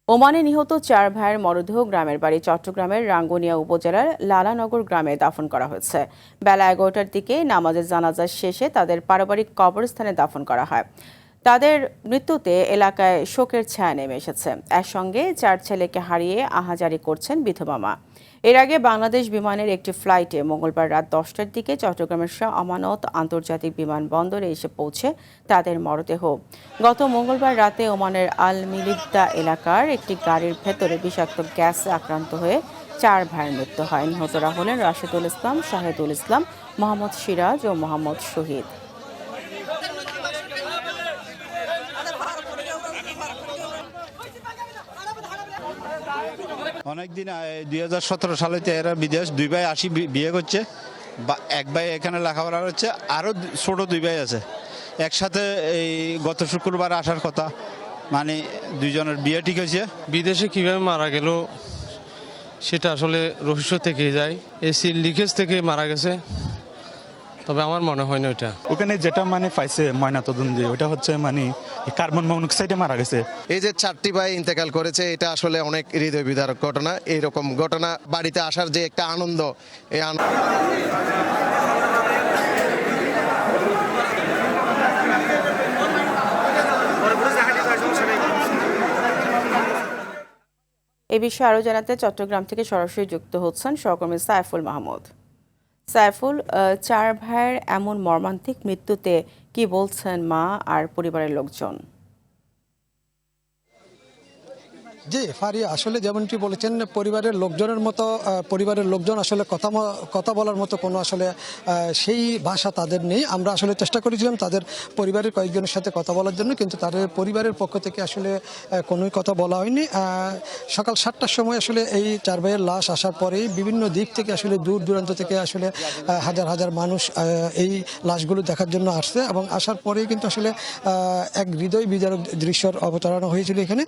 ওমানে নিহত 4 ভাইয়ের মরদেহ গ্রামের বাড়ি চট্টগ্রামের রাঙ্গুনিয়া উপজেলার লালানগর গ্রামে দাফন করা হয়েছে। বেলা 11টার দিকে নামাজের জানাজা শেষে তাদের পারিবারিক কবরস্থানে দাফন করা হয়। তাদের মৃত্যুতে এলাকায় শোকের ছায়া নেমে এসেছে। একসঙ্গে 4 ছেলেকে হারিয়ে আহাজারি করছেন বিধবা মা। এর আগে বাংলাদেশ বিমানের একটি ফ্লাইটে মঙ্গলবার রাত 10টার দিকে চট্টগ্রামের শাহ আমানত আন্তর্জাতিক বিমানবন্দরে এসে পৌঁছে তাদের মরদেহ। গত মঙ্গলবার রাতে ওমানের আল মিলিদ্দা এলাকার একটি গাড়ির ভেতরে বিষাক্ত গ্যাসে আক্রান্ত হয়ে 4 ভাইয়ের মৃত্যু হয়। নিহতরা হলেন রাশেদুল ইসলাম, শাহেদুল ইসলাম, মোহাম্মদ সিরাজ ও মোহাম্মদ শহীদ। অনেকদিন 2017 সালে এরা বিদেশ 2 ভাই আসি বিয়ে করছে, এক ভাই এখানে লেখাপড়া করছে, আরও ছোট 2 ভাই আছে একসাথে। এই গত শুক্রবার আসার কথা, মানে দুইজনের বিয়ে ঠিক হয়েছে। বিদেশে কিভাবে মারা গেল সেটা আসলে রহস্য থেকে যায়। এসির লিকেজ থেকে মারা গেছে, তবে আমার মনে হয় না ওইটা। ওখানে যেটা মানে পাইছে ময়নাতদন্তে ওটা হচ্ছে মানে কার্বন মনোক্সাইডে মারা গেছে। এই যে 4টি ভাই ইন্তেকাল করেছে, এটা আসলে অনেক হৃদয় বিদারক ঘটনা। এইরকম ঘটনা বাড়িতে আসার যে একটা আনন্দ, এই আনন্দ এ বিষয়ে আরও জানাতে চট্টগ্রাম থেকে সরাসরি যুক্ত হচ্ছেন সহকর্মী সাইফুল মাহমুদ। সাইফুল, 4 ভাইয়ের এমন মর্মান্তিক মৃত্যুতে কি বলছেন মা আর পরিবারের লোকজন? জি ফারিয়া, আসলে যেমনটি বলেছেন, পরিবারের লোকজন আসলে কথা বলার মতো কোনো আসলে সেই ভাষা তাদের নেই। আমরা আসলে চেষ্টা করেছিলাম তাদের পরিবারের কয়েকজনের সাথে কথা বলার জন্য, কিন্তু তাদের পরিবারের পক্ষ থেকে আসলে কোনোই কথা বলা হয়নি। সকাল 7টার সময় আসলে এই 4 ভাইয়ের লাশ আসার পরেই বিভিন্ন দিক থেকে আসলে দূর দূরান্ত থেকে আসলে হাজার হাজার মানুষ এই লাশগুলো দেখার জন্য আসছে, এবং আসার পরেই কিন্তু আসলে এক হৃদয় বিদারক দৃশ্যর অবতারণা হয়েছিল এখানে।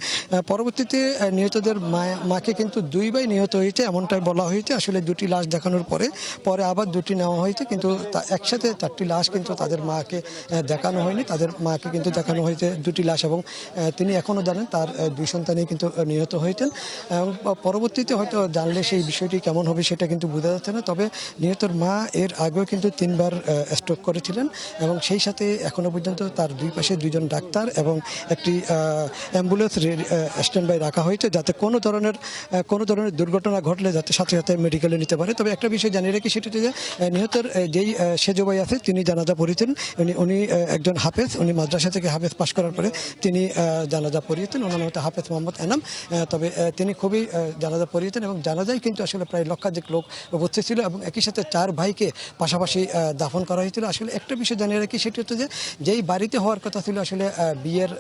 পরবর্তীতে নিহতদের মাকে কিন্তু 2 ভাই নিহত হয়েছে এমনটাই বলা হয়েছে। আসলে 2টি লাশ দেখানোর পরে আবার 2টি নেওয়া হয়েছে, কিন্তু একসাথে 4টি লাশ কিন্তু তাদের মাকে দেখানো হয়নি। তাদের মাকে কিন্তু দেখানো হয়েছে 2টি লাশ, এবং তিনি এখনও জানেন তার 2 সন্তানই কিন্তু নিহত হয়েছেন। এবং পরবর্তীতে হয়তো জানলে সেই বিষয়টি কেমন হবে সেটা কিন্তু বোঝা যাচ্ছে না। তবে নিহতর মা এর আগেও কিন্তু 3 বার স্ট্রোক করেছিলেন, এবং সেই সাথে এখনো পর্যন্ত তার 2 পাশে 2জন ডাক্তার এবং একটি অ্যাম্বুলেন্স স্ট্যান্ড বাই রাখা হয়েছে, যাতে কোনো ধরনের দুর্ঘটনা ঘটলে যাতে সাথে সাথে মেডিকেলে নিতে পারে। তবে একটা বিষয় জানিয়ে রাখি, সেটা যে নিহতের যেই সেজ ভাই আছে তিনি জানাজা পড়িয়েছেন। উনি একজন হাফেজ, উনি মাদ্রাসা থেকে হাফেজ পাশ করার পরে তিনি জানাজা পড়িয়েছেন। ওনার নাম হচ্ছে হাফেজ মোহাম্মদ এনাম। তবে তিনি খুবই জানাজা পড়িয়েছেন, এবং জানাজায় কিন্তু আসলে প্রায় লক্ষাধিক লোক উপস্থিত ছিল, এবং একই সাথে 4 ভাইকে পাশাপাশি দাফন করা হয়েছিল। আসলে একটা বিষয় জানিয়ে রাখি, সেটি হচ্ছে যে যেই বাড়িতে হওয়ার কথা ছিল আসলে বিয়ের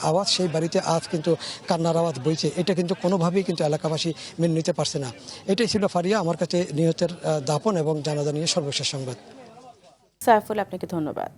আওয়াজ, সেই বাড়িতে আজ কিন্তু কান্নার আওয়াজ বইছে। এটা কিন্তু কোনোভাবেই কিন্তু এলাকাবাসী মেনে নিতে পারছে না। এটাই ছিল ফারিয়া আমার কাছে নিহতের দাফন এবং জানাজা নিয়ে সর্বশেষ সংবাদ। সাইফুল, আপনাকে ধন্যবাদ।